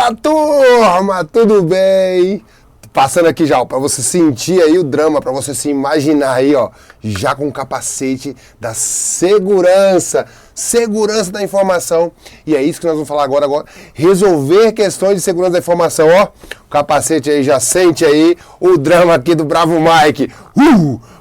Fala, turma, tudo bem? Passando aqui já, para você sentir aí o drama, para você se imaginar aí, ó, já com o capacete da segurança da informação. E é isso que nós vamos falar agora. Resolver questões de segurança da informação, ó. O capacete aí, já sente aí o drama aqui do Bravo Mike.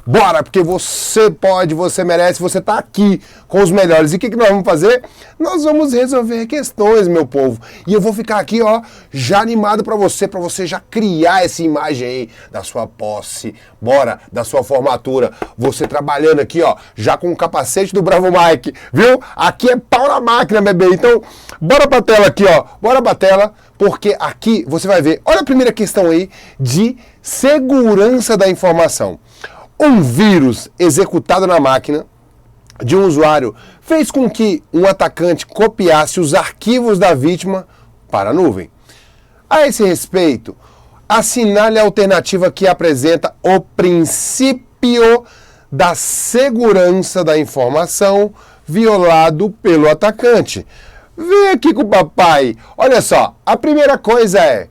Bora, porque você pode, você merece, você tá aqui com os melhores. E o que nós vamos fazer? Nós vamos resolver questões, meu povo. E eu vou ficar aqui, ó, já animado para você já criar essa imagem aí da sua posse, bora, da sua formatura. Você trabalhando aqui, ó, já com o capacete do Bravo Mike, viu? Aqui é pau na máquina, bebê. Então, bora pra tela aqui, ó. Bora pra tela, porque aqui você vai ver. Olha a primeira questão aí de segurança da informação. Um vírus executado na máquina de um usuário fez com que um atacante copiasse os arquivos da vítima para a nuvem. A esse respeito, assinale a alternativa que apresenta o princípio da segurança da informação violado pelo atacante. Vem aqui com o papai. Olha só, a primeira coisa é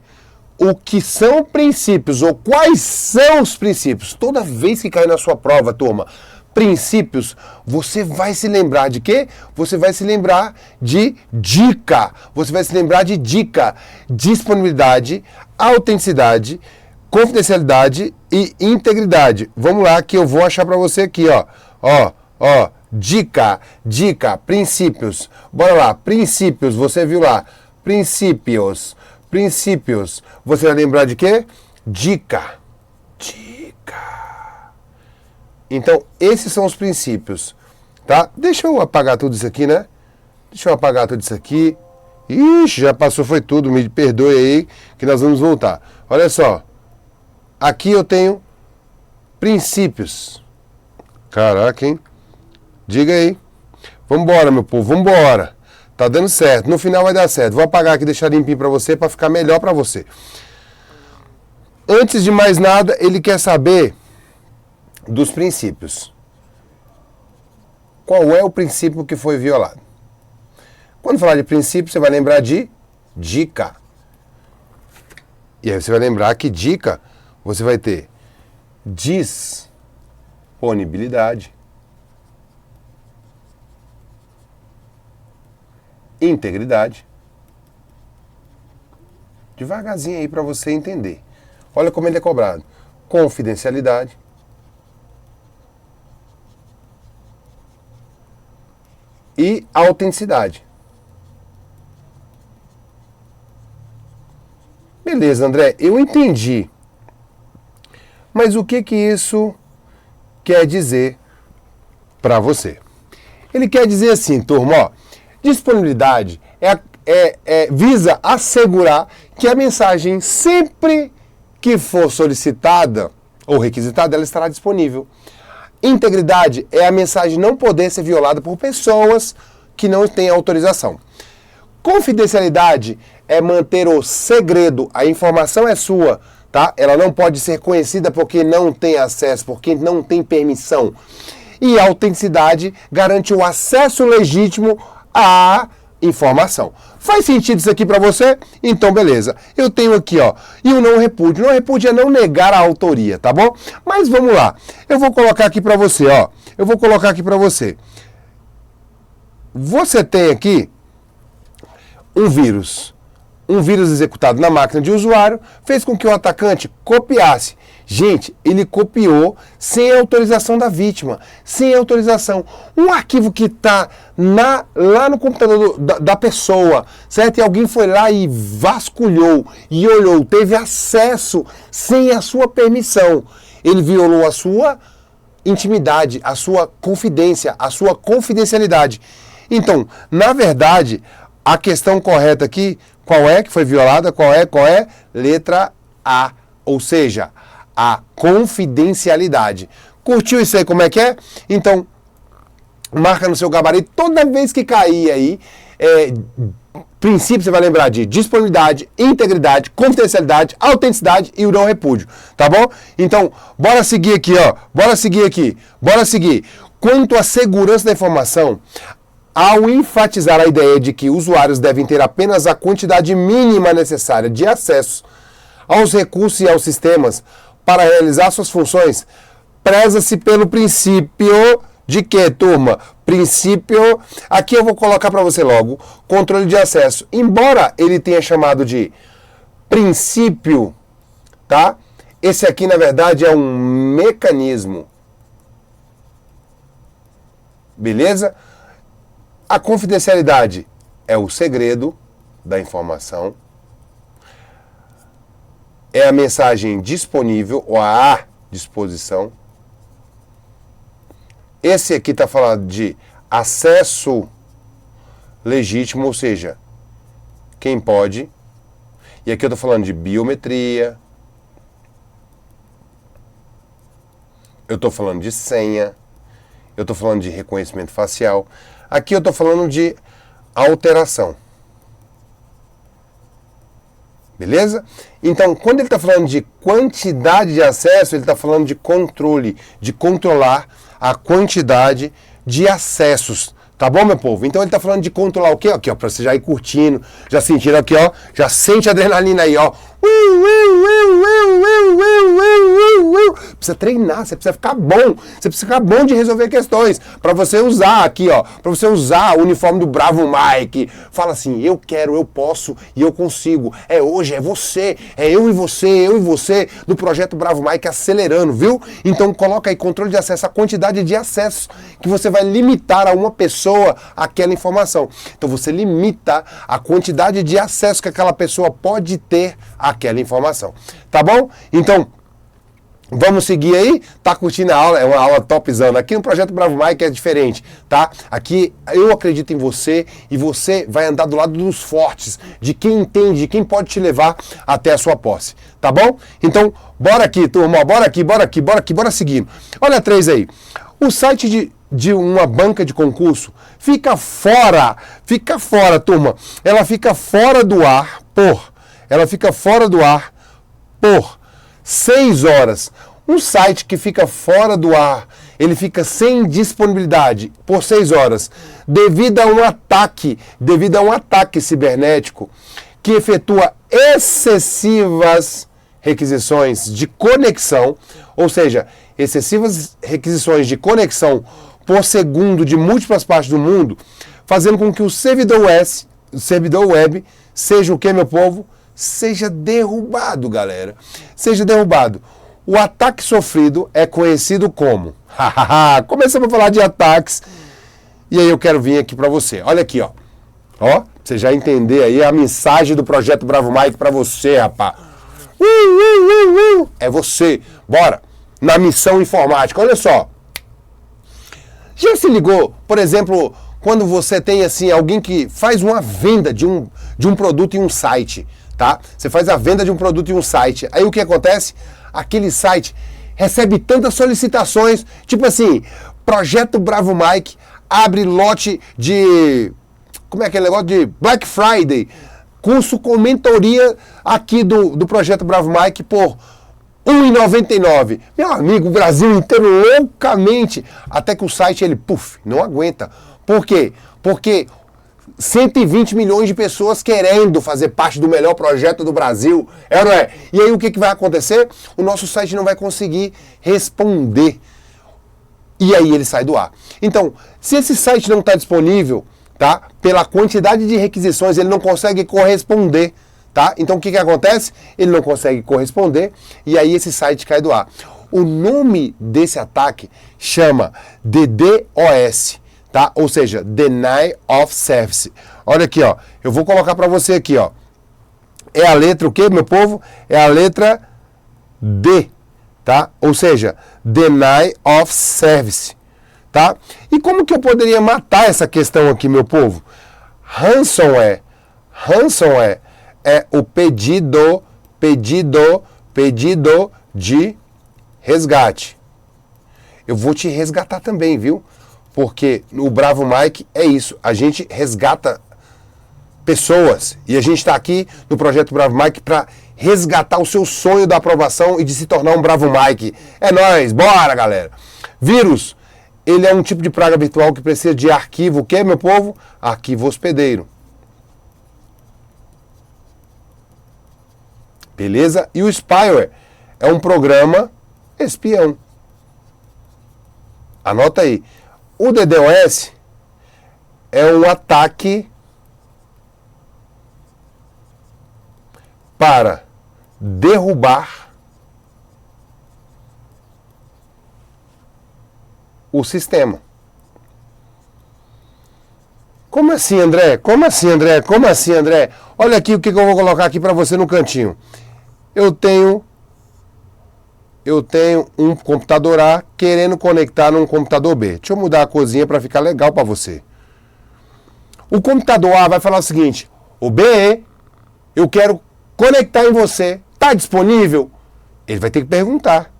o que são princípios, ou quais são os princípios. Toda vez que cair na sua prova, turma, princípios, você vai se lembrar de quê? Você vai se lembrar de dica. Você vai se lembrar de dica, disponibilidade, autenticidade, confidencialidade e integridade. Vamos lá que eu vou achar para você aqui, ó. Dica, princípios. Bora lá, princípios, você viu lá. Princípios. Você vai lembrar de quê? Dica. Então, esses são os princípios, tá? Deixa eu apagar tudo isso aqui, né? Ixi, já passou, foi tudo. Me perdoe aí, que nós vamos voltar. Olha só. Aqui eu tenho princípios. Caraca, hein? Diga aí. Vambora, meu povo, vambora. Tá dando certo. No final vai dar certo. Vou apagar aqui e deixar limpinho para você, para ficar melhor para você. Antes de mais nada, ele quer saber dos princípios. Qual é o princípio que foi violado? Quando falar de princípio, você vai lembrar de dica. E aí você vai lembrar que dica, você vai ter disponibilidade, integridade. Devagarzinho aí para você entender. Olha como ele é cobrado. Confidencialidade. E autenticidade. Beleza, André, eu entendi. Mas o que isso quer dizer para você? Ele quer dizer assim, turma, ó, disponibilidade visa assegurar que a mensagem, sempre que for solicitada ou requisitada, ela estará disponível. Integridade é a mensagem não poder ser violada por pessoas que não têm autorização. Confidencialidade é manter o segredo, a informação é sua, tá? Ela não pode ser conhecida porque não tem acesso, porque não tem permissão. E a autenticidade garante o acesso legítimo à informação. Faz sentido isso aqui para você? Então, beleza. Eu tenho aqui, ó, e o não repúdio. Não repúdio é não negar a autoria, tá bom? Mas vamos lá. Eu vou colocar aqui para você, ó. Você tem aqui um vírus. Um vírus executado na máquina de usuário fez com que o atacante copiasse. Gente, ele copiou sem autorização da vítima, sem autorização. Um arquivo que está lá no computador da pessoa, certo? E alguém foi lá e vasculhou e olhou, teve acesso sem a sua permissão. Ele violou a sua intimidade, a sua confidência, a sua confidencialidade. Então, na verdade, a questão correta aqui, qual é que foi violada? Qual é? Letra A, ou seja, a confidencialidade. Curtiu isso aí, como é que é? Então, marca no seu gabarito. Toda vez que cair aí, princípio, você vai lembrar de disponibilidade, integridade, confidencialidade, autenticidade e o não repúdio, tá bom? Então, bora seguir aqui, ó. Bora seguir. Quanto à segurança da informação, Ao enfatizar a ideia de que usuários devem ter apenas a quantidade mínima necessária de acesso aos recursos e aos sistemas para realizar suas funções, preza-se pelo princípio de que, turma? Princípio, aqui eu vou colocar para você logo, controle de acesso. Embora ele tenha chamado de princípio, tá? Esse aqui, na verdade, é um mecanismo. Beleza? A confidencialidade é o segredo da informação. É a mensagem disponível ou à disposição. Esse aqui está falando de acesso legítimo, ou seja, quem pode. E aqui eu estou falando de biometria. Eu estou falando de senha. Eu estou falando de reconhecimento facial. Aqui eu estou falando de alteração. Beleza? Então, quando ele está falando de quantidade de acesso, ele está falando de controle, de controlar a quantidade de acessos. Tá bom, meu povo? Então ele está falando de controlar o quê? Aqui, ó, para você já ir curtindo, já sentindo aqui, ó, já sente a adrenalina aí, ó. Precisa treinar, você precisa ficar bom, você precisa ficar bom de resolver questões, para você usar aqui, ó, para você usar o uniforme do Bravo Mike. Fala assim, eu quero, eu posso e eu consigo. É hoje, é você, é eu e você, no projeto Bravo Mike acelerando, viu? Então coloca aí controle de acesso, a quantidade de acessos que você vai limitar a uma pessoa aquela informação. Então você limita a quantidade de acesso que aquela pessoa pode ter àquela informação. Tá bom? Então, vamos seguir aí? Tá curtindo a aula? É uma aula topzona. Aqui no Projeto Bravo Mike é diferente, tá? Aqui eu acredito em você e você vai andar do lado dos fortes, de quem entende, de quem pode te levar até a sua posse, tá bom? Então, bora aqui, turma, bora seguir. Olha a 3 aí. O site de uma banca de concurso fica fora, turma. Ela fica fora do ar por 6 horas. Um site que fica fora do ar, ele fica sem disponibilidade por 6 horas, devido a um ataque cibernético que efetua excessivas requisições de conexão, ou seja, excessivas requisições de conexão por segundo de múltiplas partes do mundo, fazendo com que o servidor web seja o que, meu povo? Seja derrubado, galera. Seja derrubado. O ataque sofrido é conhecido como... Começamos a falar de ataques. E aí eu quero vir aqui para você. Olha aqui, ó. Ó, pra você já entender aí a mensagem do Projeto Bravo Mike para você, rapaz. É você. Bora. Na missão informática. Olha só. Já se ligou, por exemplo, quando você tem assim alguém que faz uma venda de um produto em um site, tá? Você faz a venda de um produto em um site. Aí o que acontece? Aquele site recebe tantas solicitações, tipo assim, Projeto Bravo Mike abre lote de... Como é aquele negócio de Black Friday? Curso com mentoria aqui do Projeto Bravo Mike por R$1,99. Meu amigo, o Brasil inteiro loucamente. Até que o site, ele, não aguenta. Por quê? Porque 120 milhões de pessoas querendo fazer parte do melhor projeto do Brasil. É ou não é? E aí o que vai acontecer? O nosso site não vai conseguir responder. E aí ele sai do ar. Então, se esse site não está disponível, tá? Pela quantidade de requisições, ele não consegue corresponder. Tá? Então o que acontece? Ele não consegue corresponder e aí esse site cai do ar. O nome desse ataque chama DDoS, tá? Ou seja, Deny of Service. Olha aqui, ó. Eu vou colocar para você aqui, ó. É a letra o quê, meu povo? É a letra D, tá? Ou seja, Deny of Service, tá? E como que eu poderia matar essa questão aqui, meu povo? Ransomware é o pedido de resgate. Eu vou te resgatar também, viu? Porque o Bravo Mike é isso. A gente resgata pessoas. E a gente está aqui no Projeto Bravo Mike para resgatar o seu sonho da aprovação e de se tornar um Bravo Mike. É nóis, bora, galera! Vírus Ele é um tipo de praga virtual que precisa de arquivo, o que, meu povo? Arquivo hospedeiro. Beleza? E o spyware é um programa espião. Anota aí. O DDoS é um ataque para derrubar o sistema. Como assim, André? Como assim, André? Como assim, André? Olha aqui o que eu vou colocar aqui para você no cantinho. Eu tenho um computador A querendo conectar num computador B. Deixa eu mudar a cozinha para ficar legal para você. O computador A vai falar o seguinte: o B, eu quero conectar em você. Está disponível? Ele vai ter que perguntar.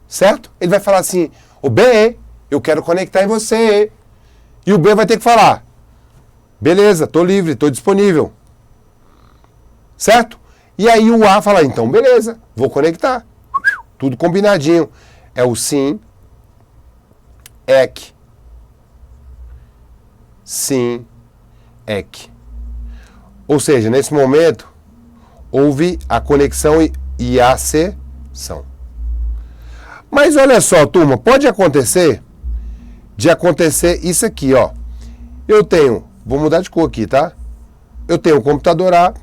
Certo? Ele vai falar assim: o B, eu quero conectar em você. E o B vai ter que falar: beleza, estou livre, estou disponível. Certo? E aí o A fala: então beleza, vou conectar. Tudo combinadinho. É o sim, EC. Sim, EC. Ou seja, nesse momento, houve a conexão e a acessão. Mas olha só, turma, pode acontecer isso aqui, ó. Eu tenho, vou mudar de cor aqui, tá? Eu tenho o computador A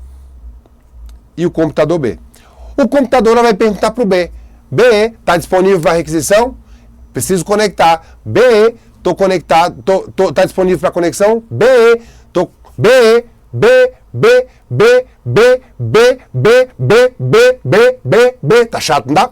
e o computador B. O computador A vai perguntar para o B: B, está disponível para requisição? Preciso conectar. B, estou conectado, está disponível para conexão? B, tá chato, não dá?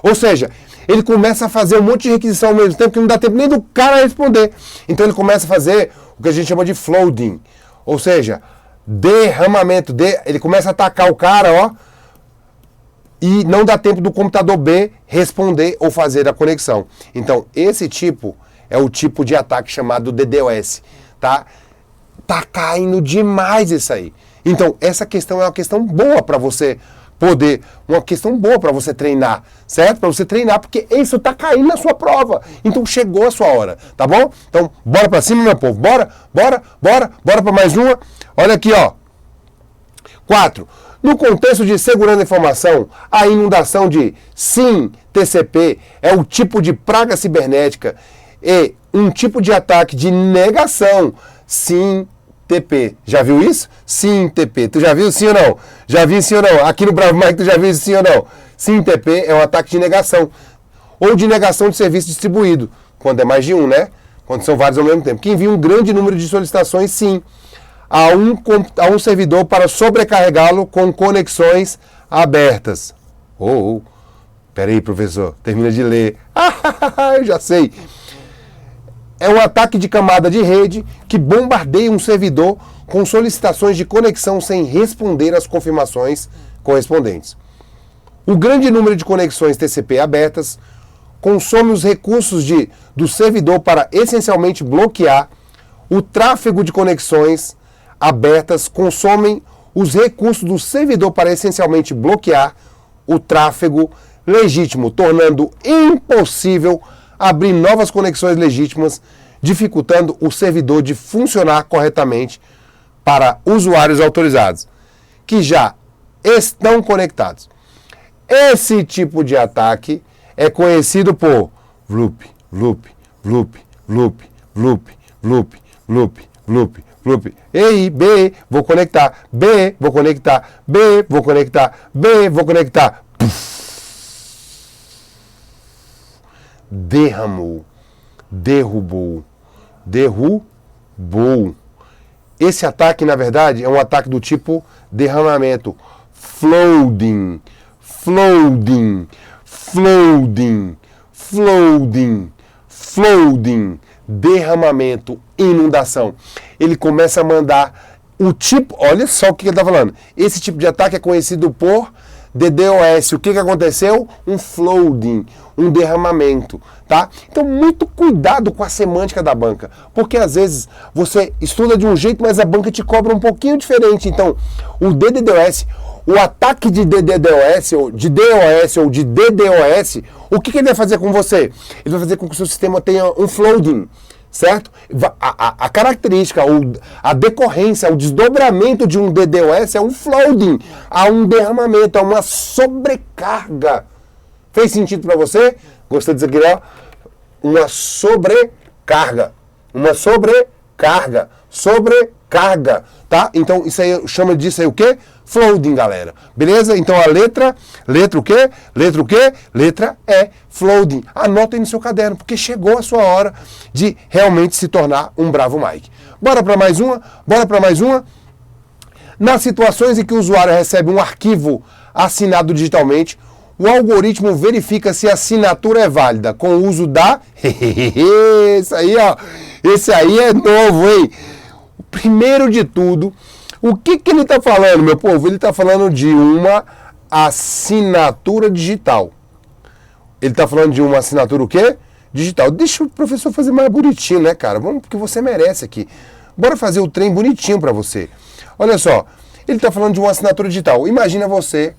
Ou seja, ele começa a fazer um monte de requisição ao mesmo tempo que não dá tempo nem do cara responder. Então ele começa a fazer o que a gente chama de flooding, ou seja, derramamento, ele começa a atacar o cara, ó, e não dá tempo do computador B responder ou fazer a conexão. Então, esse tipo é o tipo de ataque chamado DDoS, tá? Tá caindo demais isso aí. Então, essa questão é uma questão boa para você poder, uma questão boa para você treinar, certo? Para você treinar, porque isso tá caindo na sua prova. Então, chegou a sua hora, tá bom? Então, bora para cima, meu povo. Bora para mais uma. Olha aqui, ó. 4. No contexto de segurança da informação, a inundação de SIM TCP é um tipo de praga cibernética e um tipo de ataque de negação SIM TP. Já viu isso? SIM TP. Tu já viu sim ou não? Já viu sim ou não? Aqui no Bravo Mike tu já viu isso sim ou não? SIM TP é um ataque de negação ou de negação de serviço distribuído, quando é mais de um, né? Quando são vários ao mesmo tempo. Que envia um grande número de solicitações, sim, a um servidor para sobrecarregá-lo com conexões abertas. Peraí, professor, termina de ler. Eu já sei. É um ataque de camada de rede que bombardeia um servidor com solicitações de conexão sem responder às confirmações correspondentes. O grande número de conexões TCP abertas consome os recursos do servidor para essencialmente bloquear o tráfego de conexões abertas, consomem os recursos do servidor para essencialmente bloquear o tráfego legítimo, tornando impossível abrir novas conexões legítimas, dificultando o servidor de funcionar corretamente para usuários autorizados, que já estão conectados. Esse tipo de ataque é conhecido por loop. Ei, B, vou conectar. B, vou conectar. B, vou conectar. B, vou conectar. Derramou. Derrubou. Esse ataque, na verdade, é um ataque do tipo derramamento. Flooding. Derramamento, inundação. Ele começa a mandar o tipo, olha só o que ele está falando. Esse tipo de ataque é conhecido por DDoS. O que aconteceu? Um flooding, um derramamento, tá? Então, muito cuidado com a semântica da banca, porque às vezes você estuda de um jeito, mas a banca te cobra um pouquinho diferente. Então, o DDoS, o ataque de DDoS ou de DOS ou de DDoS, o que ele vai fazer com você? Ele vai fazer com que o seu sistema tenha um flooding, certo? A característica, ou a decorrência, o desdobramento de um DDoS é um flooding, há um derramamento, há uma sobrecarga. Fez sentido para você? Gostou disso aqui, ó? Uma sobrecarga. Uma sobrecarga. Sobrecarga, tá? Então, isso aí, chama disso aí o quê? Flooding, galera. Beleza? Então, a letra o quê? Letra o quê? Letra E, flooding. Anota aí no seu caderno, porque chegou a sua hora de realmente se tornar um bravo Mike. Bora para mais uma? Bora para mais uma? Nas situações em que o usuário recebe um arquivo assinado digitalmente, o algoritmo verifica se a assinatura é válida com o uso da... Esse aí é novo, hein? Primeiro de tudo, o que ele está falando, meu povo? Ele está falando de uma assinatura digital. Ele está falando de uma assinatura o quê? Digital. Deixa o professor fazer mais bonitinho, né, cara? Vamos, porque você merece aqui. Bora fazer o trem bonitinho para você. Olha só, ele está falando de uma assinatura digital. Imagina você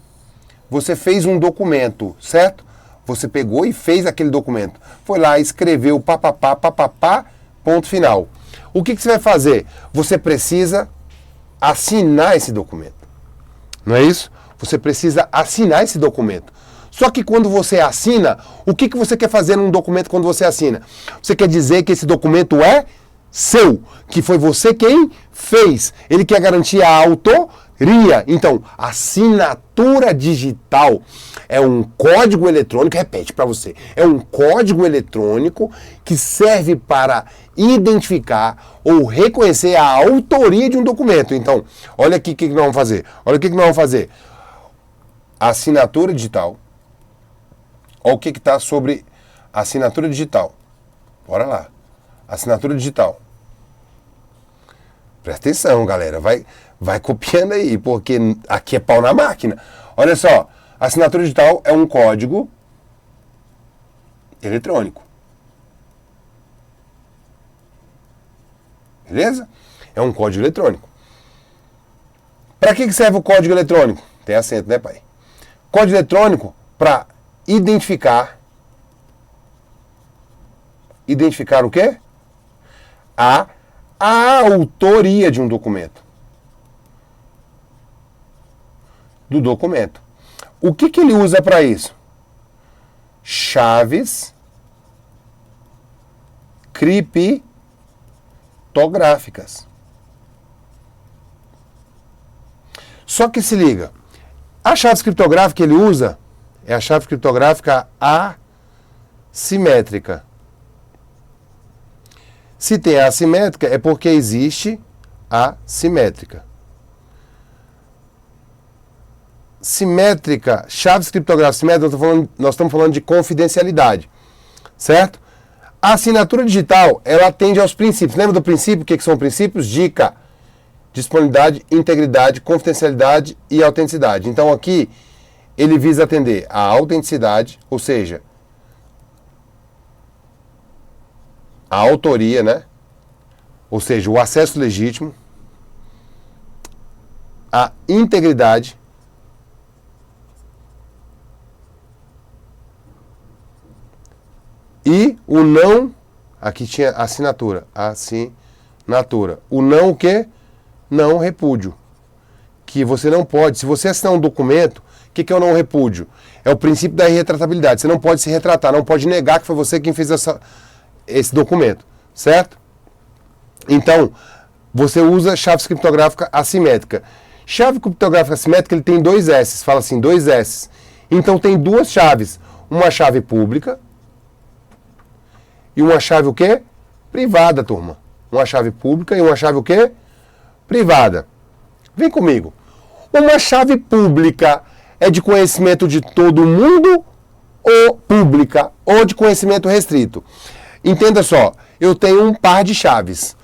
fez um documento, certo? Você pegou e fez aquele documento. Foi lá, escreveu papapá, ponto final. O que você vai fazer? Você precisa assinar esse documento. Não é isso? Você precisa assinar esse documento. Só que quando você assina, o que você quer fazer num documento quando você assina? Você quer dizer que esse documento é seu, que foi você quem fez. Ele quer garantir a autoria. Então, assinatura digital é um código eletrônico, repete para você, é um código eletrônico que serve para identificar ou reconhecer a autoria de um documento. Então, olha aqui o que nós vamos fazer. Olha o que nós vamos fazer. Assinatura digital. Olha o que está sobre assinatura digital. Bora lá. Assinatura digital. Presta atenção, galera. Vai copiando aí, porque aqui é pau na máquina. Olha só. Assinatura digital é um código eletrônico. Beleza? É um código eletrônico. Para que serve o código eletrônico? Tem acento, né, pai? Código eletrônico para identificar o quê? A autoria de um documento. Do documento. O que ele usa para isso? Chaves criptográficas. Só que se liga, a chave criptográfica que ele usa é a chave criptográfica assimétrica. Se tem a assimétrica, é porque existe a simétrica. Simétrica, chaves criptográficas simétricas, nós estamos falando de confidencialidade, certo? A assinatura digital, ela atende aos princípios. Lembra do princípio? O que são princípios? Dica, disponibilidade, integridade, confidencialidade e autenticidade. Então aqui, ele visa atender a autenticidade, ou seja, a autoria, né? Ou seja, o acesso legítimo, a integridade e o não, aqui tinha assinatura, o não o quê? Não repúdio. Que você não pode, se você assinar um documento, o que é o não repúdio? É o princípio da irretratabilidade. Você não pode se retratar, não pode negar que foi você quem fez esse documento, certo? Então, você usa chave criptográfica assimétrica. Chave criptográfica assimétrica, ele tem dois S, fala assim, dois S. Então tem duas chaves, uma chave pública e uma chave o quê? Privada, turma. Uma chave pública e uma chave o quê? Privada. Vem comigo. Uma chave pública é de conhecimento de todo mundo ou pública ou de conhecimento restrito? Entenda só, eu tenho um par de chaves.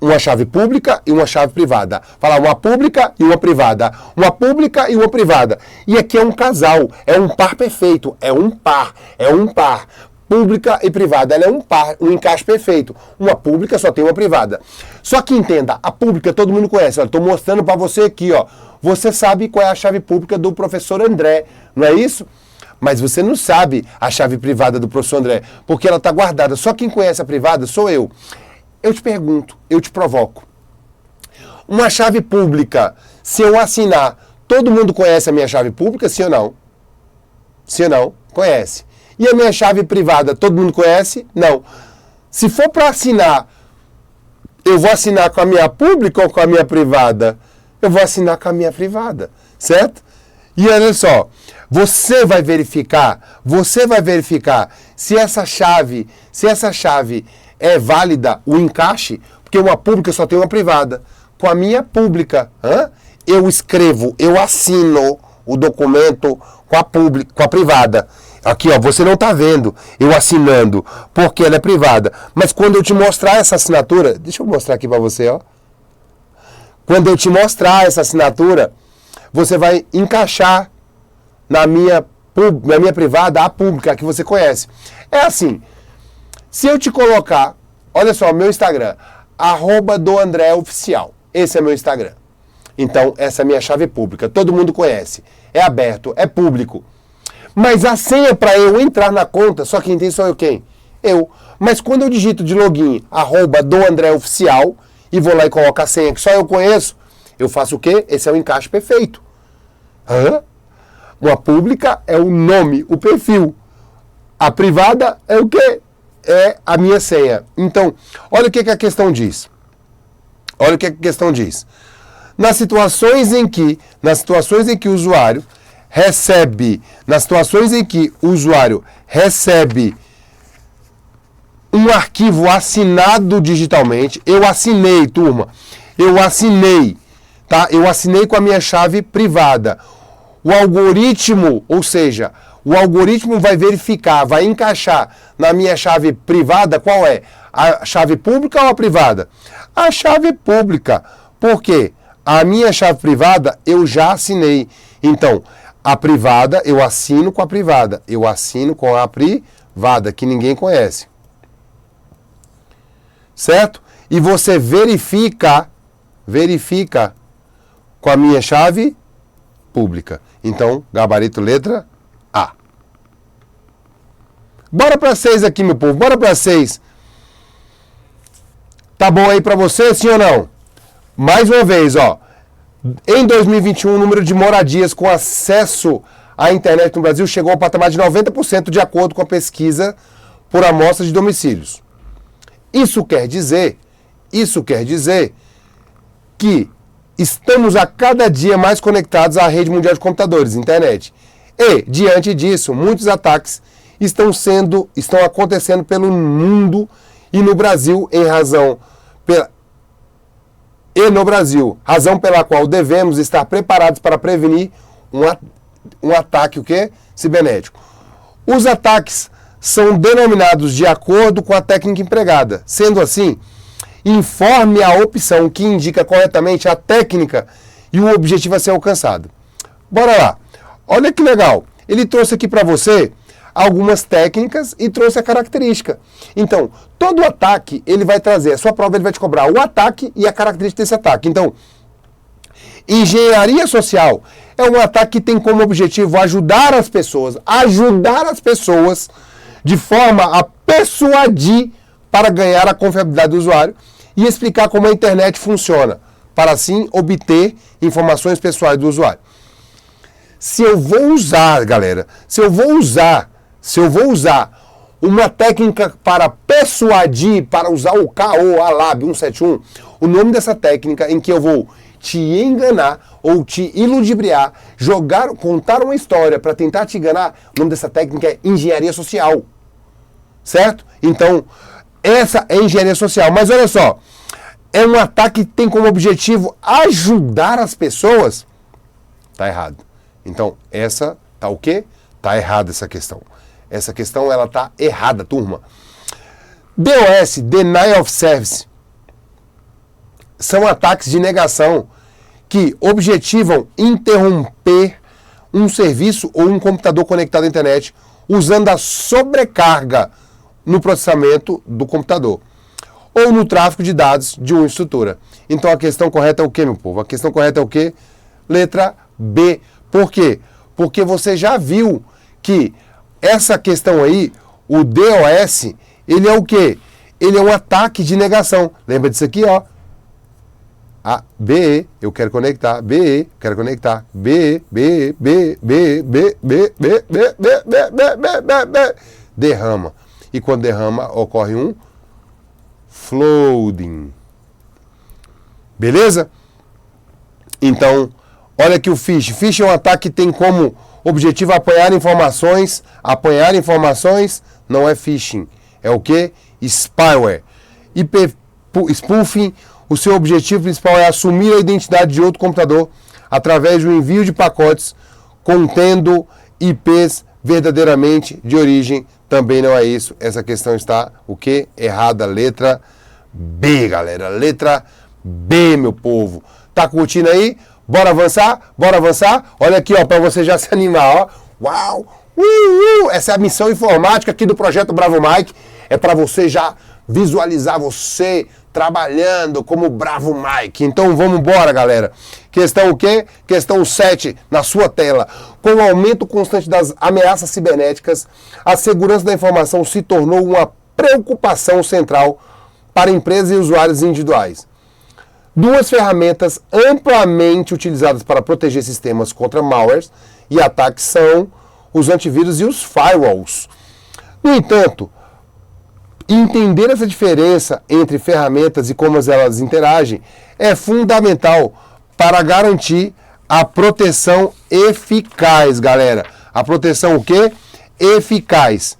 Uma chave pública e uma chave privada. Falar uma pública e uma privada. Uma pública e uma privada. E aqui é um casal, é um par perfeito, é um par. pública e privada. Ela é um encaixe perfeito. Uma pública só tem uma privada. Só que entenda, a pública todo mundo conhece. Estou mostrando para você aqui, ó. Você sabe qual é a chave pública do professor André, não é isso? Mas você não sabe a chave privada do professor André, porque ela está guardada. Só quem conhece a privada sou eu. Eu te pergunto, eu te provoco. Uma chave pública, se eu assinar, todo mundo conhece a minha chave pública, sim ou não? Sim ou não? Conhece. E a minha chave privada, todo mundo conhece? Não. Se for para assinar, eu vou assinar com a minha pública ou com a minha privada? Eu vou assinar com a minha privada, certo? E olha só, você vai verificar se essa chave é válida, o encaixe, porque uma pública só tem uma privada. Com a minha pública, eu escrevo, eu assino o documento com a privada. Aqui, ó, você não está vendo eu assinando, porque ela é privada. Mas quando eu te mostrar essa assinatura, deixa eu mostrar aqui para você, ó. Quando eu te mostrar essa assinatura, você vai encaixar na minha privada a pública que você conhece. É assim, se eu te colocar, olha só, meu Instagram, @doandreoficial. Esse é meu Instagram. Então, essa é a minha chave pública. Todo mundo conhece. É aberto, é público. Mas a senha para eu entrar na conta, só quem tem sou eu quem? Eu. Mas quando eu digito de login, @doandreoficial, e vou lá e coloco a senha que só eu conheço, eu faço o quê? Esse é o encaixe perfeito. Uma pública é o nome, o perfil. A privada é o quê? É a minha senha. Então, olha o que a questão diz. Olha o que a questão diz. Nas situações em que o usuário recebe um arquivo assinado digitalmente, eu assinei, turma, tá? Eu assinei com a minha chave privada. O algoritmo, ou seja, o algoritmo vai verificar, vai encaixar na minha chave privada, qual é? A chave pública ou a privada? A chave pública. Por quê? A minha chave privada eu já assinei. Então, a privada, eu assino com a privada. Eu assino com a privada, que ninguém conhece. Certo? E você verifica com a minha chave pública. Então, gabarito letra A. Bora para 6 aqui, meu povo. Bora para 6. Tá bom aí para você, sim ou não? Mais uma vez, ó. Em 2021, o número de moradias com acesso à internet no Brasil chegou ao patamar de 90%, de acordo com a pesquisa por amostra de domicílios. Isso quer dizer que estamos a cada dia mais conectados à rede mundial de computadores, internet. E, diante disso, muitos ataques estão acontecendo pelo mundo e no Brasil, razão pela qual devemos estar preparados para prevenir um ataque cibernético. Os ataques são denominados de acordo com a técnica empregada. Sendo assim, informe a opção que indica corretamente a técnica e o objetivo a ser alcançado. Bora lá. Olha que legal. Ele trouxe aqui para você algumas técnicas e trouxe a característica. Então, todo ataque, ele vai trazer, a sua prova ele vai te cobrar o ataque e a característica desse ataque. Então, engenharia social é um ataque que tem como objetivo ajudar as pessoas de forma a persuadir para ganhar a confiabilidade do usuário e explicar como a internet funciona, para assim obter informações pessoais do usuário. Se eu vou usar, galera, se eu vou usar uma técnica para persuadir, para usar o KO, a Lab 171, o nome dessa técnica em que eu vou te enganar ou te iludibriar, contar uma história para tentar te enganar, o nome dessa técnica é engenharia social. Certo? Então, essa é engenharia social. Mas olha só, é um ataque que tem como objetivo ajudar as pessoas. Tá errado. Então, essa tá o quê? Tá errada essa questão. Essa questão, ela tá errada, turma. DOS, Denial of Service, são ataques de negação que objetivam interromper um serviço ou um computador conectado à internet usando a sobrecarga no processamento do computador ou no tráfego de dados de uma estrutura. Então a questão correta é o quê, meu povo? A questão correta é o quê? Letra B. Por quê? Porque você já viu que essa questão aí, o DOS, ele é o quê? Ele é um ataque de negação. Lembra disso aqui, ó? A, B, eu quero conectar, B, quero conectar, B, B, B, B, B, B, B, B, B, B, B, B, B, B, derrama. E quando derrama, ocorre um flooding. Beleza? Então, olha aqui o phishing. Phishing é um ataque que tem como objetivo apanhar informações. Apanhar informações não é phishing. É o quê? Spyware. IP spoofing, o seu objetivo principal é assumir a identidade de outro computador através do envio de pacotes contendo IPs verdadeiramente de origem. Também não é isso. Essa questão está, o quê? Errada. Letra B, galera. Letra B, meu povo. Tá curtindo aí? Bora avançar? Bora avançar? Olha aqui, ó, para você já se animar, ó. Uau! Essa é a missão informática aqui do Projeto Bravo Mike. É para você já visualizar você trabalhando como Bravo Mike. Então vamos embora, galera. Questão o quê? Questão 7 na sua tela. Com o aumento constante das ameaças cibernéticas, a segurança da informação se tornou uma preocupação central para empresas e usuários individuais. Duas ferramentas amplamente utilizadas para proteger sistemas contra malwares e ataques são os antivírus e os firewalls. No entanto, entender essa diferença entre ferramentas e como elas interagem é fundamental para garantir a proteção eficaz, galera. A proteção o quê? Eficaz.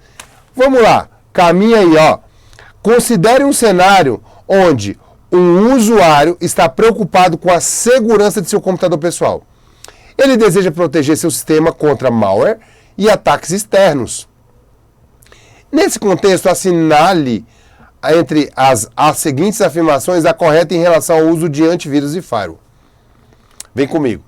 Vamos lá, caminha aí, ó. Considere um cenário onde um usuário está preocupado com a segurança de seu computador pessoal. Ele deseja proteger seu sistema contra malware e ataques externos. Nesse contexto, assinale entre as seguintes afirmações a correta em relação ao uso de antivírus e firewall. Vem comigo.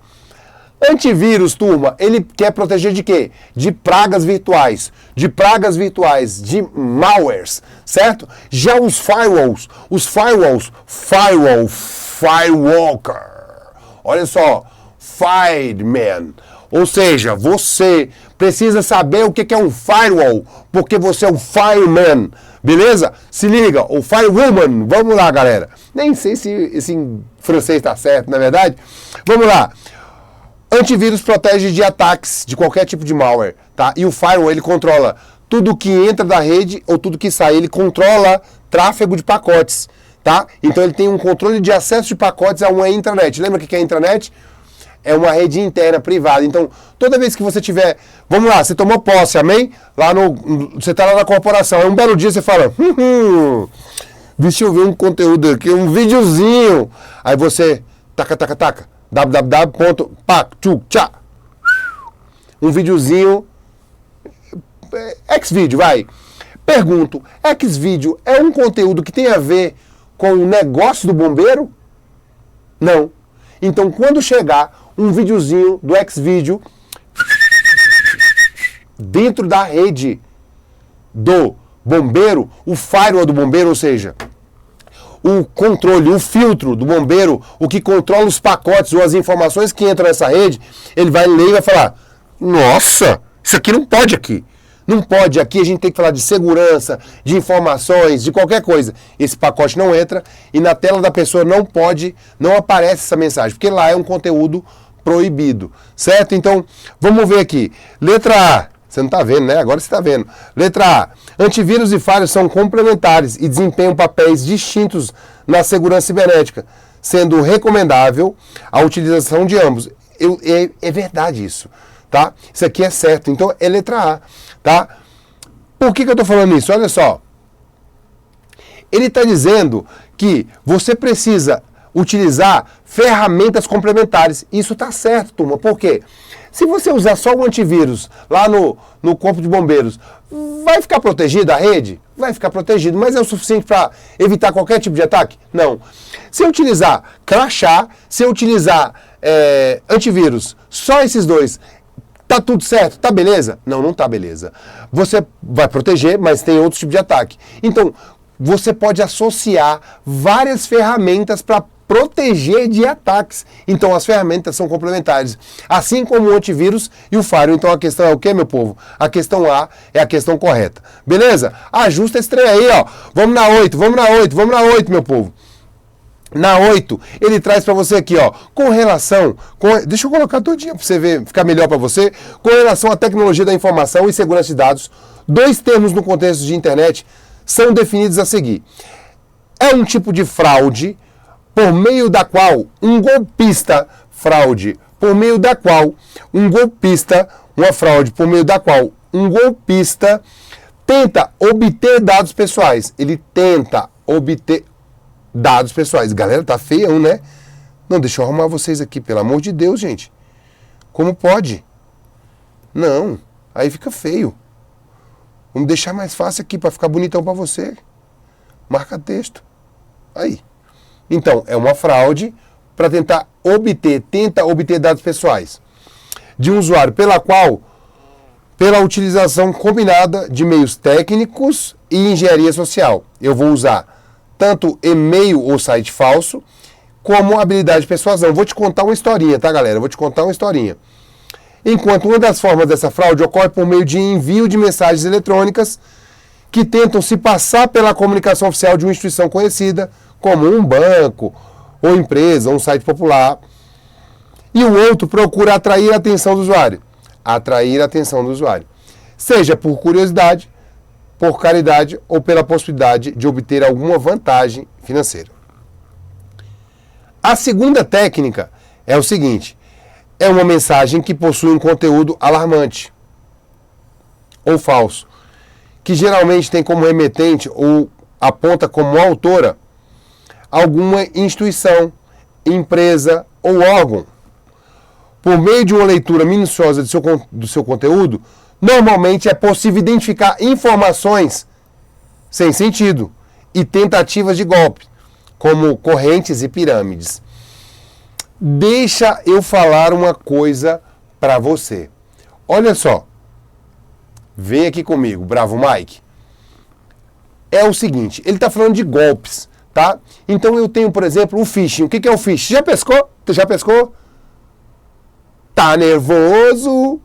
Antivírus, turma, ele quer proteger de quê? De pragas virtuais. De pragas virtuais, de malwares, certo? Já os firewalls, firewalker. Olha só, fireman. Ou seja, você precisa saber o que é um firewall, porque você é um fireman, beleza? Se liga, o firewoman, vamos lá, galera. Nem sei se esse francês está certo, não é verdade? Vamos lá. Antivírus protege de ataques de qualquer tipo de malware, tá? E o firewall, ele controla tudo que entra da rede ou tudo que sai. Ele controla tráfego de pacotes, tá? Então ele tem um controle de acesso de pacotes a uma intranet. Lembra o que é intranet? É uma rede interna, privada. Então, toda vez que você tiver... Vamos lá, você tomou posse, amém? Você está lá na corporação. Aí um belo dia você fala... deixa eu ver um conteúdo aqui, um videozinho. Aí você... Taca. www.pactucha. Um videozinho... Xvideo, vai. Pergunto, Xvideo é um conteúdo que tem a ver com o negócio do bombeiro? Não. Então, quando chegar um videozinho do Xvideo dentro da rede do bombeiro, o firewall do bombeiro, ou seja, o controle, o filtro do bombeiro, o que controla os pacotes ou as informações que entram nessa rede, ele vai ler e vai falar: nossa, isso aqui não pode aqui. Não pode, aqui a gente tem que falar de segurança, de informações, de qualquer coisa. Esse pacote não entra e na tela da pessoa não aparece essa mensagem, porque lá é um conteúdo proibido, certo? Então, vamos ver aqui. Letra A, você não está vendo, né? Agora você está vendo. Letra A, antivírus e firewall são complementares e desempenham papéis distintos na segurança cibernética, sendo recomendável a utilização de ambos. É verdade isso, tá? Isso aqui é certo, então é letra A. Tá? Por que eu estou falando isso? Olha só. Ele está dizendo que você precisa utilizar ferramentas complementares. Isso está certo, turma. Por quê? Se você usar só o antivírus lá no corpo de bombeiros, vai ficar protegido a rede? Vai ficar protegido, mas é o suficiente para evitar qualquer tipo de ataque? Não. Se eu utilizar crachá, se eu utilizar antivírus, só esses dois, Tá tudo certo? Tá beleza? Não, não tá beleza. Você vai proteger, mas tem outro tipo de ataque. Então, você pode associar várias ferramentas para proteger de ataques. Então, as ferramentas são complementares. Assim como o antivírus e o firewall. Então, a questão é o quê, meu povo? A questão A é a questão correta. Beleza? Ajusta esse trem aí, ó. Vamos na 8, vamos na 8, vamos na 8, meu povo. Na 8, ele traz para você aqui, ó, com relação, deixa eu colocar todinha para você ver, ficar melhor para você, com relação à tecnologia da informação e segurança de dados, 2 termos no contexto de internet são definidos a seguir. É um tipo de fraude por meio da qual um golpista, uma fraude por meio da qual um golpista tenta obter dados pessoais. Ele tenta obter dados pessoais. Galera, tá feião, né? Não, deixa eu arrumar vocês aqui, pelo amor de Deus, gente. Como pode? Não, aí fica feio. Vamos deixar mais fácil aqui para ficar bonitão para você. Marca texto. Aí. Então, é uma fraude para tenta obter dados pessoais de um usuário, pela utilização combinada de meios técnicos e engenharia social. Eu vou usar tanto e-mail ou site falso, como habilidade de persuasão. Vou te contar uma historinha, tá, galera? Vou te contar uma historinha. Enquanto uma das formas dessa fraude ocorre por meio de envio de mensagens eletrônicas que tentam se passar pela comunicação oficial de uma instituição conhecida, como um banco, ou empresa, ou um site popular. E o outro procura atrair a atenção do usuário. Seja por curiosidade, por caridade ou pela possibilidade de obter alguma vantagem financeira. A segunda técnica é o seguinte: é uma mensagem que possui um conteúdo alarmante ou falso, que geralmente tem como remetente ou aponta como autora alguma instituição, empresa ou órgão. Por meio de uma leitura minuciosa do seu conteúdo, normalmente é possível identificar informações sem sentido e tentativas de golpe, como correntes e pirâmides. Deixa eu falar uma coisa para você. Olha só. Vem aqui comigo, bravo Mike. É o seguinte, ele está falando de golpes, tá? Então eu tenho, por exemplo, o phishing. O que é o phishing? Já pescou? Já pescou? Tá nervoso?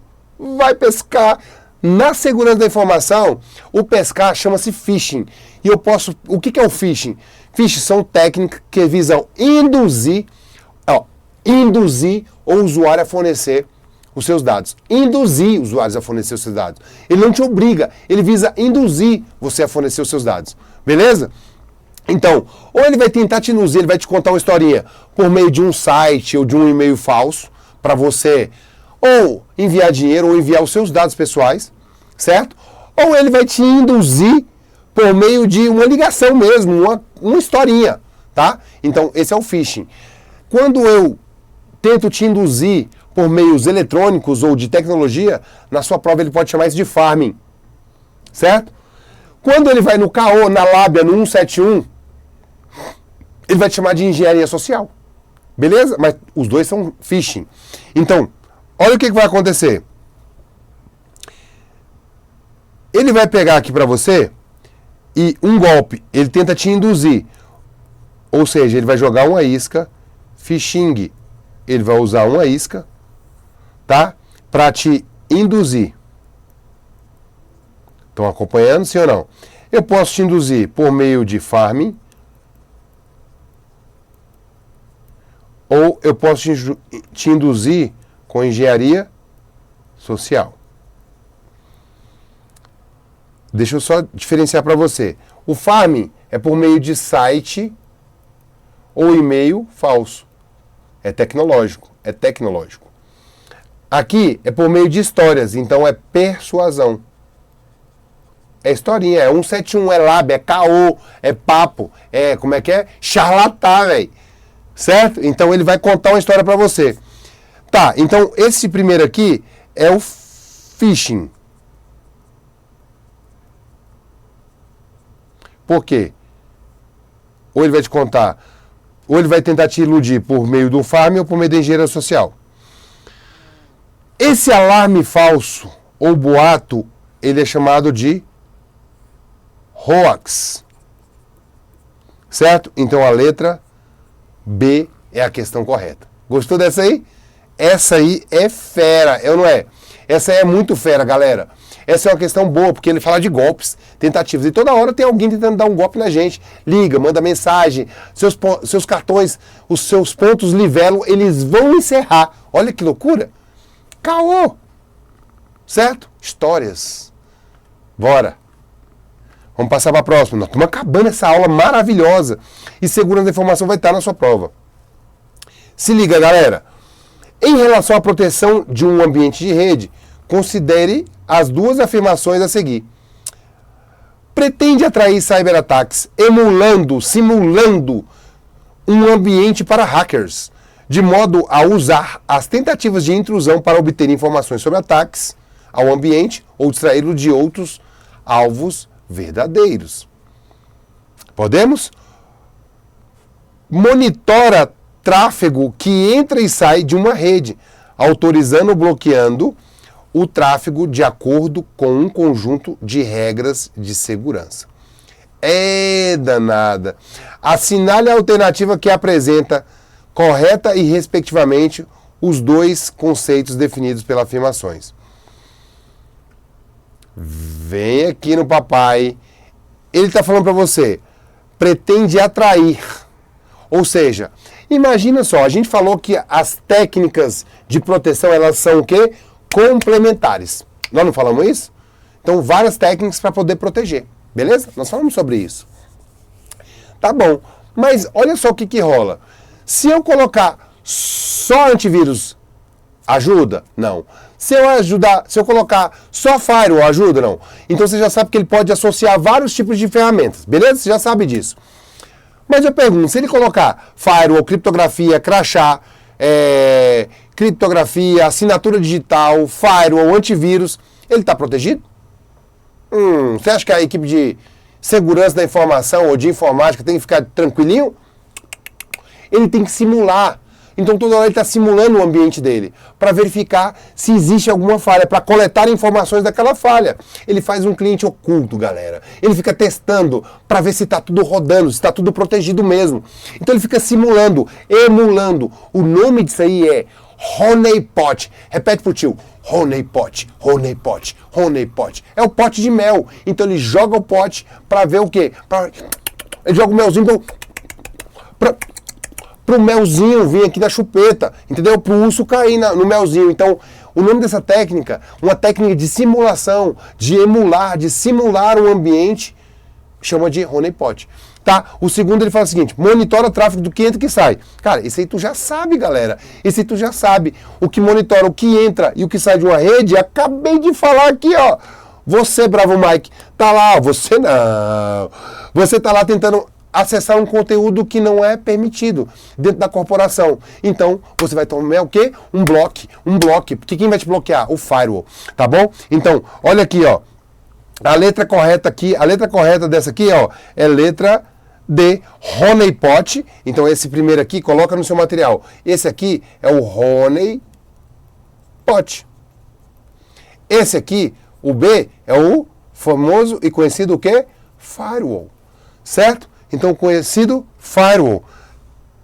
Vai pescar. Na segurança da informação, o pescar chama-se phishing. E eu posso... O que é o phishing? Phishing são técnicas que visam induzir o usuário a fornecer os seus dados. Induzir usuários a fornecer os seus dados. Ele não te obriga, ele visa induzir você a fornecer os seus dados. Beleza? Então, ou ele vai tentar te induzir, ele vai te contar uma historinha por meio de um site ou de um e-mail falso para você ou enviar dinheiro ou enviar os seus dados pessoais, certo? Ou ele vai te induzir por meio de uma ligação mesmo, uma historinha, tá? Então, esse é o phishing. Quando eu tento te induzir por meios eletrônicos ou de tecnologia, na sua prova ele pode chamar isso de farming, certo? Quando ele vai no caô, na lábia, no 171, ele vai te chamar de engenharia social, beleza? Mas os dois são phishing. Então, olha o que vai acontecer. Ele vai pegar aqui para você e um golpe, ele tenta te induzir. Ou seja, ele vai jogar uma isca, phishing, ele vai usar uma isca, tá? Para te induzir. Estão acompanhando, sim ou não? Eu posso te induzir por meio de farming, ou eu posso te induzir com engenharia social. Deixa eu só diferenciar para você. O farming é por meio de site ou e-mail falso. É tecnológico. Aqui é por meio de histórias, então é persuasão. É historinha, é 171, é lábia, é caô, é papo, é, como é que é? Charlatão, velho. Certo? Então ele vai contar uma história para você. Tá, então esse primeiro aqui é o phishing. Por quê? Ou ele vai te contar, ou ele vai tentar te iludir por meio do farm ou por meio da engenharia social. Esse alarme falso ou boato, ele é chamado de hoax. Certo? Então a letra B é a questão correta. Gostou dessa aí? Essa aí é fera, é ou não é? Essa aí é muito fera, galera. Essa é uma questão boa, porque ele fala de golpes, tentativas. E toda hora tem alguém tentando dar um golpe na gente. Liga, manda mensagem, seus cartões, os seus pontos Livelo, eles vão encerrar. Olha que loucura. Caô. Certo? Histórias. Bora. Vamos passar para a próxima. Nós estamos acabando essa aula maravilhosa. E segurança da informação vai estar na sua prova. Se liga, galera. Em relação à proteção de um ambiente de rede, considere as duas afirmações a seguir. Pretende atrair cyberataques simulando um ambiente para hackers, de modo a usar as tentativas de intrusão para obter informações sobre ataques ao ambiente ou distraí-lo de outros alvos verdadeiros. Podemos? Monitora tráfego que entra e sai de uma rede, autorizando ou bloqueando o tráfego de acordo com um conjunto de regras de segurança. É danada. Assinale a alternativa que apresenta correta e respectivamente os dois conceitos definidos pelas afirmações. Vem aqui no papai. Ele está falando para você, pretende atrair. Ou seja, imagina só, a gente falou que as técnicas de proteção, elas são o quê? Complementares. Nós não falamos isso? Então, várias técnicas para poder proteger. Beleza? Nós falamos sobre isso. Tá bom. Mas olha só o que rola. Se eu colocar só antivírus, ajuda? Não. Se eu colocar só firewall, ajuda? Não. Então você já sabe que ele pode associar vários tipos de ferramentas. Beleza? Você já sabe disso. Mas eu pergunto, se ele colocar firewall, criptografia, crachá, criptografia, assinatura digital, firewall, antivírus, ele está protegido? Você acha que a equipe de segurança da informação ou de informática tem que ficar tranquilinho? Ele tem que simular. Então toda hora ele está simulando o ambiente dele para verificar se existe alguma falha, para coletar informações daquela falha. Ele faz um cliente oculto, galera. Ele fica testando para ver se está tudo rodando, se está tudo protegido mesmo. Então ele fica simulando, emulando. O nome disso aí é honeypot. Repete pro tio. Honeypot, honeypot, honeypot. É o pote de mel. Então ele joga o pote para ver o quê? Ele joga o melzinho pro melzinho vir aqui da chupeta, entendeu? Pro urso cair no melzinho. Então, o nome dessa técnica, uma técnica de simulação, de emular, de simular um ambiente, chama de honeypot. Tá? O segundo ele fala o seguinte, monitora o tráfego do que entra e que sai. Cara, esse aí tu já sabe, galera. Esse aí tu já sabe. O que monitora o que entra e o que sai de uma rede, acabei de falar aqui, ó. Você, Bravo Mike, tá lá, você não. Você tá lá tentando acessar um conteúdo que não é permitido dentro da corporação. Então, você vai tomar o quê? Um bloco. Porque quem vai te bloquear? O firewall, tá bom? Então, olha aqui, ó. A letra correta aqui, a letra correta dessa aqui, ó, é letra D, honeypot. Então, esse primeiro aqui, coloca no seu material. Esse aqui é o honeypot. Esse aqui, o B, é o famoso e conhecido o quê? Firewall. Certo? Então, conhecido firewall.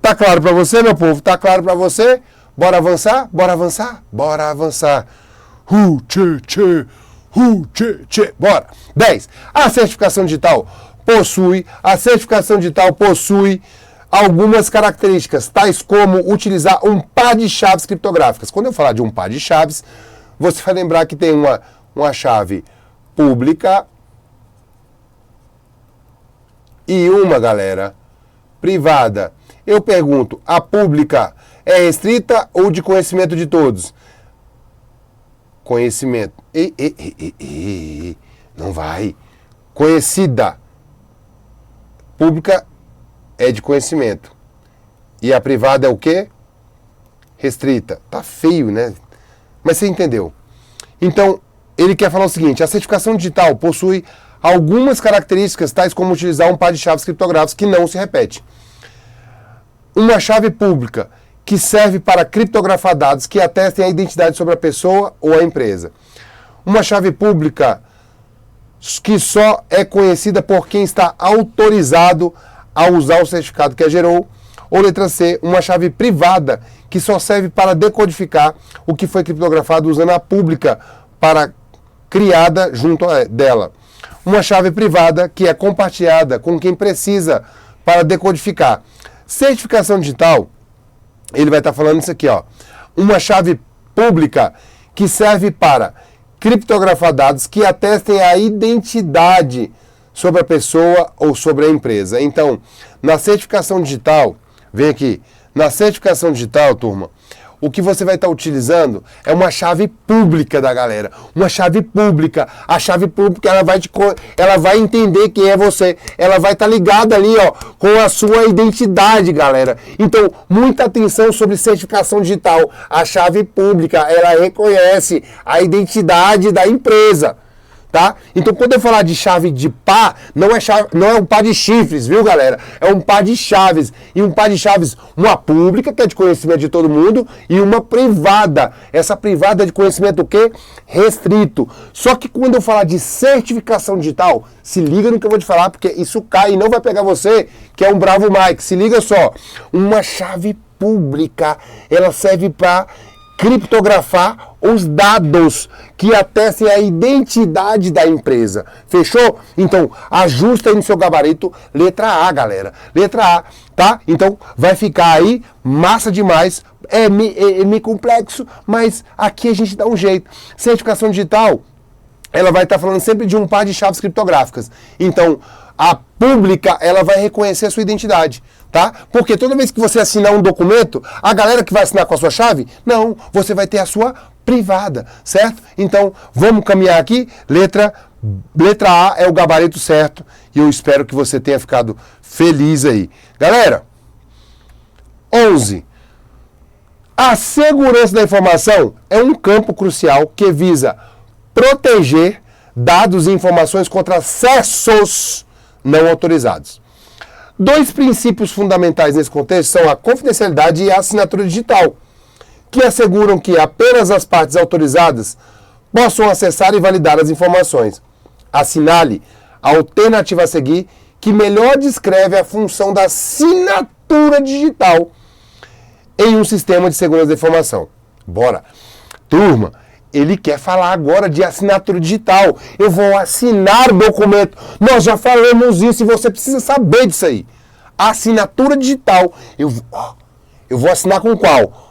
Tá claro para você, meu povo? Tá claro para você? Bora avançar? Bora avançar? Bora avançar. Bora. 10. A certificação digital possui algumas características, tais como utilizar um par de chaves criptográficas. Quando eu falar de um par de chaves, você vai lembrar que tem uma chave pública e uma, galera, privada. Eu pergunto, a pública é restrita ou de conhecimento de todos? Conhecimento. Não vai. Conhecida. Pública é de conhecimento. E a privada é o quê? Restrita. Tá feio, né? Mas você entendeu. Então, ele quer falar o seguinte, a certificação digital possui algumas características, tais como utilizar um par de chaves criptográficas que não se repete. Uma chave pública que serve para criptografar dados que atestem a identidade sobre a pessoa ou a empresa. Uma chave pública que só é conhecida por quem está autorizado a usar o certificado que a gerou. Ou letra C, uma chave privada que só serve para decodificar o que foi criptografado usando a pública para criada junto dela. Uma chave privada que é compartilhada com quem precisa para decodificar. Certificação digital, ele vai estar falando isso aqui, ó. Uma chave pública que serve para criptografar dados que atestem a identidade sobre a pessoa ou sobre a empresa. Então, na certificação digital, vem aqui, na certificação digital, turma, o que você vai estar utilizando é uma chave pública da galera. Uma chave pública. A chave pública, ela vai entender quem é você. Ela vai estar ligada ali, ó, com a sua identidade, galera. Então, muita atenção sobre certificação digital. A chave pública, ela reconhece a identidade da empresa. Tá? Então, quando eu falar de chave de pá, não é um par de chifres, viu, galera? É um par de chaves. E um par de chaves, uma pública, que é de conhecimento de todo mundo, e uma privada. Essa privada é de conhecimento o quê? Restrito. Só que quando eu falar de certificação digital, se liga no que eu vou te falar, porque isso cai e não vai pegar você, que é um bravo Mike. Se liga só. Uma chave pública, ela serve para criptografar os dados que atestem a identidade da empresa. Fechou? Então, ajusta aí no seu gabarito, letra A, galera. Letra A, tá? Então, vai ficar aí massa demais. É meio complexo, mas aqui a gente dá um jeito. Certificação digital, ela vai estar falando sempre de um par de chaves criptográficas. Então, a pública, ela vai reconhecer a sua identidade, tá? Porque toda vez que você assinar um documento, a galera que vai assinar com a sua chave, não, você vai ter a sua privada, certo? Então, vamos caminhar aqui, letra A é o gabarito certo, e eu espero que você tenha ficado feliz aí. Galera, 11. A segurança da informação é um campo crucial que visa proteger dados e informações contra acessos não autorizados. Dois princípios fundamentais nesse contexto são a confidencialidade e a assinatura digital, que asseguram que apenas as partes autorizadas possam acessar e validar as informações. Assinale a alternativa a seguir, que melhor descreve a função da assinatura digital em um sistema de segurança da informação. Bora! Turma, ele quer falar agora de assinatura digital. Eu vou assinar o documento. Nós já falamos isso e você precisa saber disso aí. Assinatura digital. Eu vou assinar com qual?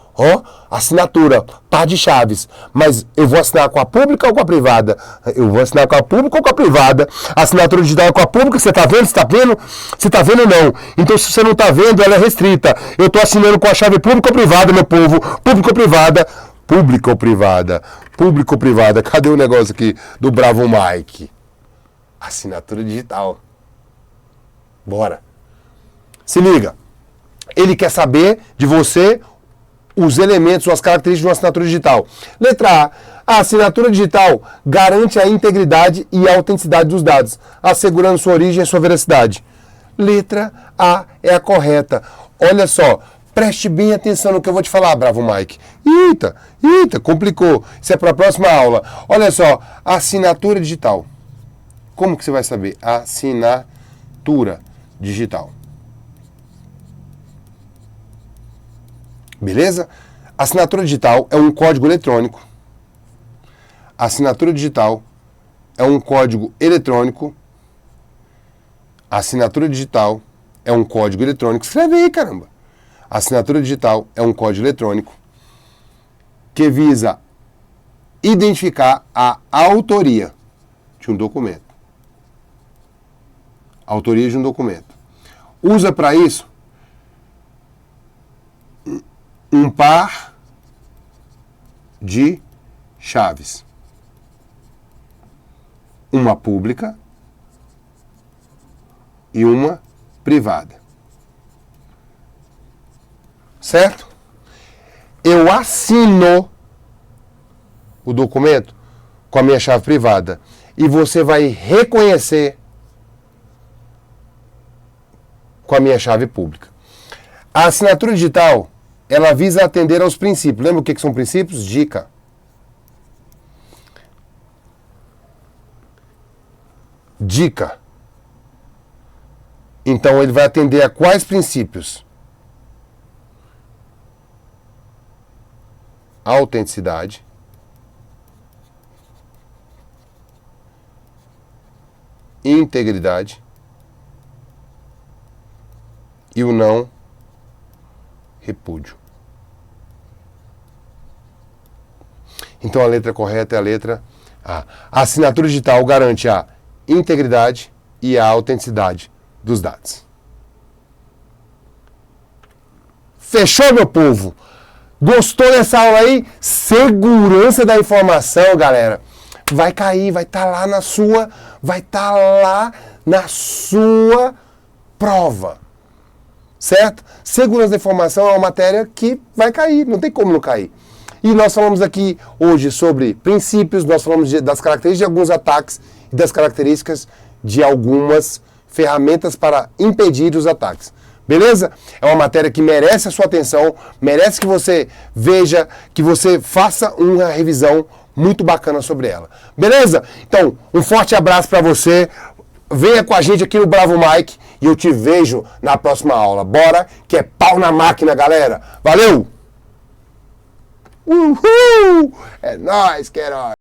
Assinatura, par de chaves. Mas eu vou assinar com a pública ou com a privada? Eu vou assinar com a pública ou com a privada? Assinatura digital é com a pública, você está vendo? Você está vendo? Você está vendo ou não? Então, se você não está vendo, ela é restrita. Eu estou assinando com a chave pública ou privada, meu povo? Pública ou privada? Pública ou privada? Pública ou privada? Cadê o negócio aqui do Bravo Mike? Assinatura digital. Bora. Se liga. Ele quer saber de você os elementos ou as características de uma assinatura digital. Letra A. A assinatura digital garante a integridade e a autenticidade dos dados, assegurando sua origem e sua veracidade. Letra A é a correta. Olha só. Preste bem atenção no que eu vou te falar, Bravo Mike. Eita, complicou. Isso é para a próxima aula. Olha só, assinatura digital. Como que você vai saber? Assinatura digital. Beleza? Assinatura digital é um código eletrônico. Assinatura digital é um código eletrônico. Assinatura digital é um código eletrônico. Escreve aí, caramba. Assinatura digital é um código eletrônico que visa identificar a autoria de um documento. Autoria de um documento. Usa para isso um par de chaves. Uma pública e uma privada. Certo? Eu assino o documento com a minha chave privada e você vai reconhecer com a minha chave pública. A assinatura digital ela visa atender aos princípios. Lembra o que são princípios? Dica. Dica. Então ele vai atender a quais princípios? Autenticidade. Integridade. E o não repúdio. Então a letra correta é a letra A. A assinatura digital garante a integridade e a autenticidade dos dados. Fechou, meu povo? Gostou dessa aula aí? Segurança da informação, galera. Vai cair, vai estar lá na sua, prova. Certo? Segurança da informação é uma matéria que vai cair, não tem como não cair. E nós falamos aqui hoje sobre princípios, nós falamos das características de alguns ataques e das características de algumas ferramentas para impedir os ataques. Beleza? É uma matéria que merece a sua atenção, merece que você veja, que você faça uma revisão muito bacana sobre ela. Beleza? Então, um forte abraço para você. Venha com a gente aqui no Bravo Mike e eu te vejo na próxima aula. Bora, que é pau na máquina, galera. Valeu! Uhul! É nóis, que é nóis!